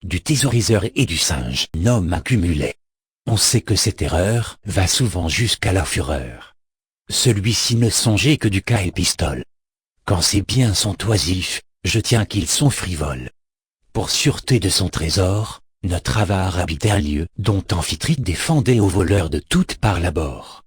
du thésauriseur et du singe nomme accumulé. On sait que cette erreur va souvent jusqu'à la fureur. Celui-ci ne songeait que du cas épistole. Quand ses biens sont oisifs, je tiens qu'ils sont frivoles. Pour sûreté de son trésor, notre avare habitait un lieu dont Amphitrite défendait aux voleurs de toutes parts l'abord.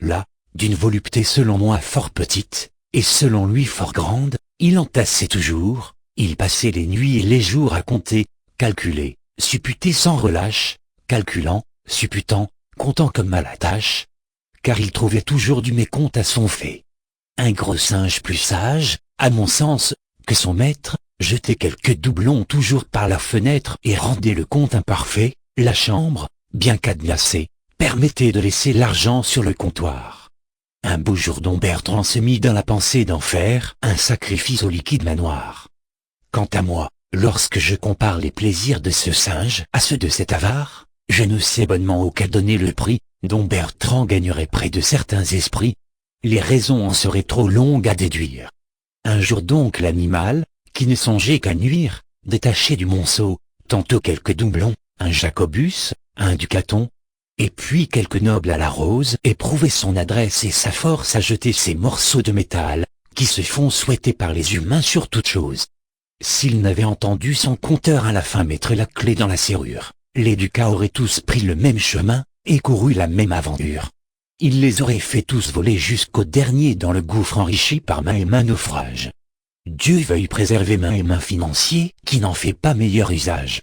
Là, d'une volupté selon moi fort petite, et selon lui fort grande, il entassait toujours, il passait les nuits et les jours à compter, calculer, supputer sans relâche, calculant, supputant, comptant comme à la tâche, car il trouvait toujours du mécompte à son fait. Un gros singe plus sage, à mon sens, que son maître, jetait quelques doublons toujours par la fenêtre et rendait le compte imparfait, la chambre, bien cadenassée, permettait de laisser l'argent sur le comptoir. Un beau jour dom Bertrand se mit dans la pensée d'en faire un sacrifice au liquide manoir. Quant à moi, lorsque je compare les plaisirs de ce singe à ceux de cet avare, je ne sais bonnement auquel donner le prix, dom Bertrand gagnerait près de certains esprits. Les raisons en seraient trop longues à déduire. Un jour donc l'animal, qui ne songeait qu'à nuire, détachait du monceau, tantôt quelques doublons, un jacobus, un ducaton, et puis quelques nobles à la rose, éprouvait son adresse et sa force à jeter ces morceaux de métal, qui se font souhaiter par les humains sur toute chose. S'il n'avait entendu son compteur à la fin mettre la clé dans la serrure, les ducats auraient tous pris le même chemin, et couru la même aventure. Il les aurait fait tous voler jusqu'au dernier dans le gouffre enrichi par main et main naufrage. Dieu veuille préserver main et main financier, qui n'en fait pas meilleur usage.